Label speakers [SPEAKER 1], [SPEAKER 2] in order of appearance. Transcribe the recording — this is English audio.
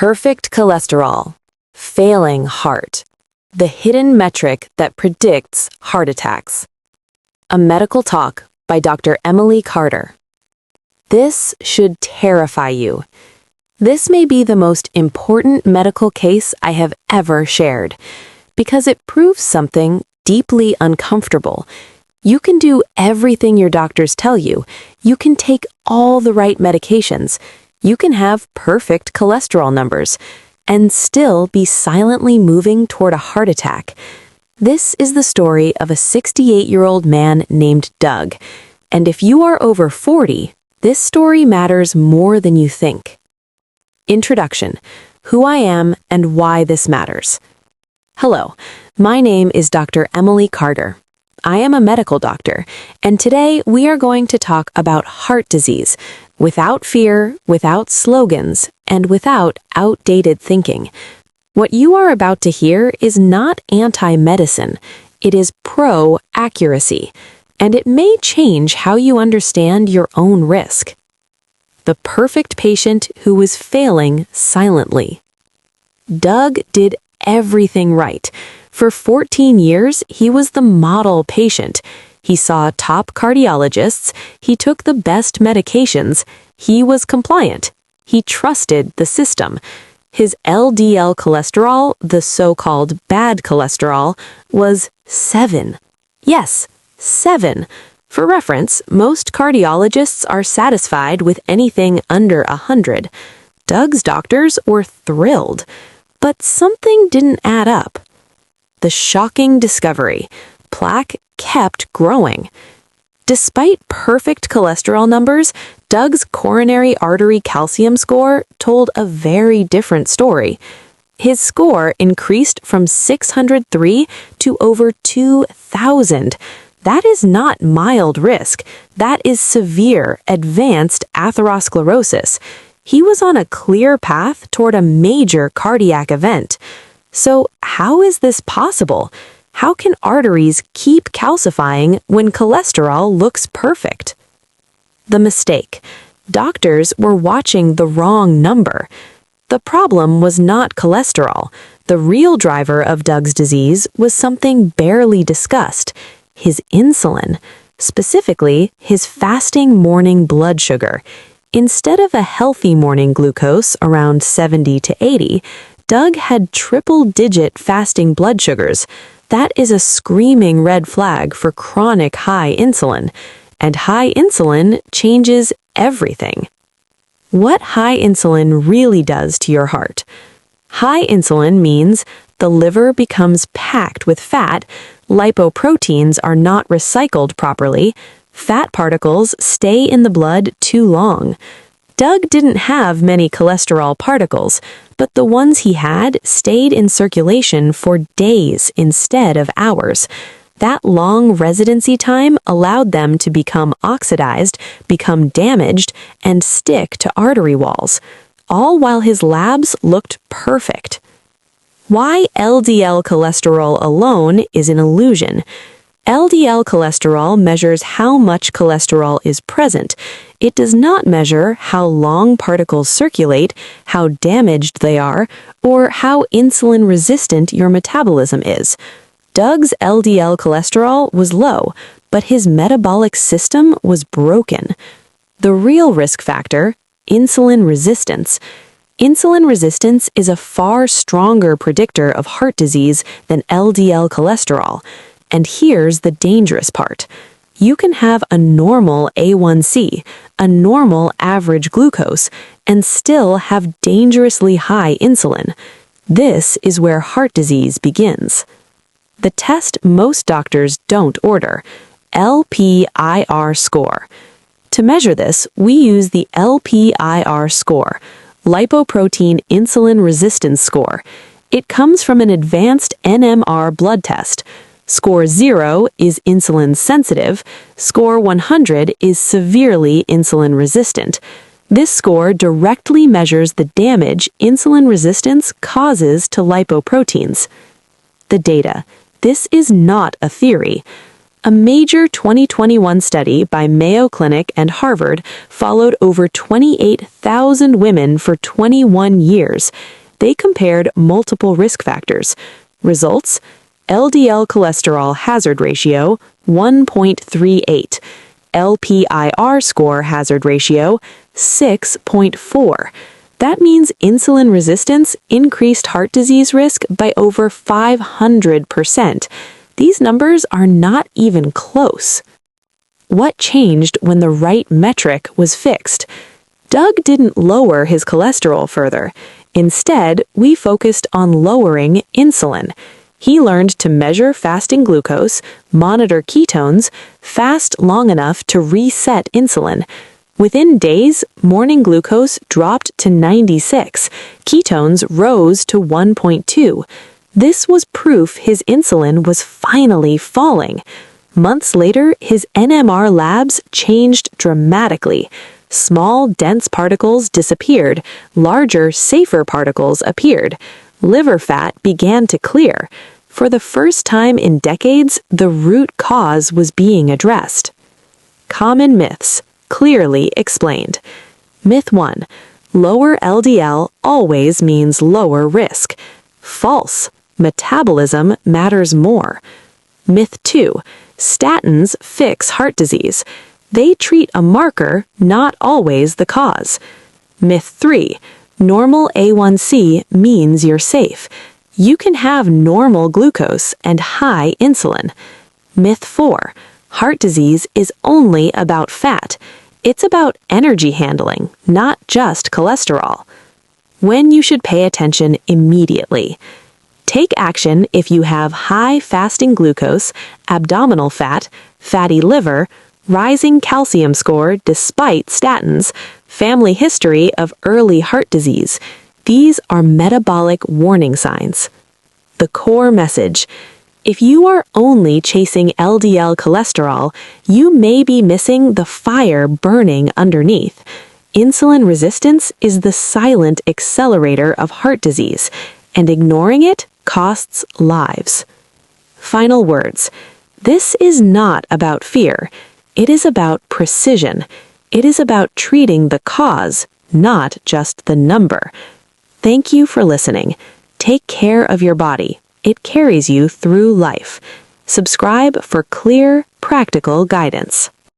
[SPEAKER 1] Perfect cholesterol, failing heart, the hidden metric that predicts heart attacks. A medical talk by Dr. Emily Carter. This should terrify you. This may be the most important medical case I have ever shared, because it proves something deeply uncomfortable. You can do everything your doctors tell you. You can take all the right medications. You can have perfect cholesterol numbers and still be silently moving toward a heart attack. This is the story of a 68-year-old man named Doug. And if you are over 40, this story matters more than you think. Introduction: who I am and why this matters. Hello, my name is Dr. Emily Carter. I am a medical doctor, and today we are going to talk about heart disease, without fear, without slogans, and without outdated thinking. What you are about to hear is not anti-medicine, it is pro-accuracy, and it may change how you understand your own risk. The perfect patient who was failing silently. Doug did everything right. For 14 years, he was the model patient. He saw top cardiologists, he took the best medications, he was compliant, he trusted the system. His LDL cholesterol, the so-called bad cholesterol, was 7. Yes, 7. For reference, most cardiologists are satisfied with anything under 100. Doug's doctors were thrilled, but something didn't add up. The shocking discovery: plaque kept growing. Despite perfect cholesterol numbers, Doug's coronary artery calcium score told a very different story. His score increased from 603 to over 2,000. That is not mild risk. That is severe, advanced atherosclerosis. He was on a clear path toward a major cardiac event. So how is this possible? How can arteries keep calcifying when cholesterol looks perfect? The mistake: doctors were watching the wrong number. The problem was not cholesterol. The real driver of Doug's disease was something barely discussed: his insulin, specifically his fasting morning blood sugar. Instead of a healthy morning glucose around 70 to 80, Doug had triple-digit fasting blood sugars. That is a screaming red flag for chronic high insulin, and high insulin changes everything. What high insulin really does to your heart? High insulin means the liver becomes packed with fat, lipoproteins are not recycled properly, fat particles stay in the blood too long. Doug didn't have many cholesterol particles, but the ones he had stayed in circulation for days instead of hours. That long residency time allowed them to become oxidized, become damaged, and stick to artery walls, all while his labs looked perfect. Why LDL cholesterol alone is an illusion. LDL cholesterol measures how much cholesterol is present. It does not measure how long particles circulate, how damaged they are, or how insulin-resistant your metabolism is. Doug's LDL cholesterol was low, but his metabolic system was broken. The real risk factor: insulin resistance. Insulin resistance is a far stronger predictor of heart disease than LDL cholesterol. And here's the dangerous part. You can have a normal A1C, a normal average glucose, and still have dangerously high insulin. This is where heart disease begins. The test most doctors don't order: LPIR score. To measure this, we use the LPIR score, lipoprotein insulin resistance score. It comes from an advanced NMR blood test. Score 0 is insulin sensitive, score 100 is severely insulin resistant. This score directly measures the damage insulin resistance causes to lipoproteins. The data. This is not a theory. A major 2021 study by Mayo Clinic and Harvard followed over 28,000 women for 21 years. They compared multiple risk factors. Results: LDL cholesterol hazard ratio 1.38, LPIR score hazard ratio 6.4. That means insulin resistance increased heart disease risk by over 500%. These numbers are not even close. What changed when the right metric was fixed? Doug didn't lower his cholesterol further. Instead, we focused on lowering insulin. He learned to measure fasting glucose, monitor ketones, fast long enough to reset insulin. Within days, morning glucose dropped to 96. Ketones rose to 1.2. This was proof his insulin was finally falling. Months later, his NMR labs changed dramatically. Small, dense particles disappeared. Larger, safer particles appeared. Liver fat began to clear. For the first time in decades, the root cause was being addressed. Common myths, clearly explained. Myth 1. Lower LDL always means lower risk. False. Metabolism matters more. Myth 2. Statins fix heart disease. They treat a marker, not always the cause. Myth 3. Normal A1C means you're safe. You can have normal glucose and high insulin. Myth 4. Heart disease is only about fat. It's about energy handling, not just cholesterol. When you should pay attention immediately. Take action if you have high fasting glucose, abdominal fat, fatty liver, rising calcium score despite statins, family history of early heart disease. These are metabolic warning signs. The core message: if you are only chasing LDL cholesterol, you may be missing the fire burning underneath. Insulin resistance is the silent accelerator of heart disease, and ignoring it costs lives. Final words. This is not about fear. It is about precision. It is about treating the cause, not just the number. Thank you for listening. Take care of your body. It carries you through life. Subscribe for clear, practical guidance.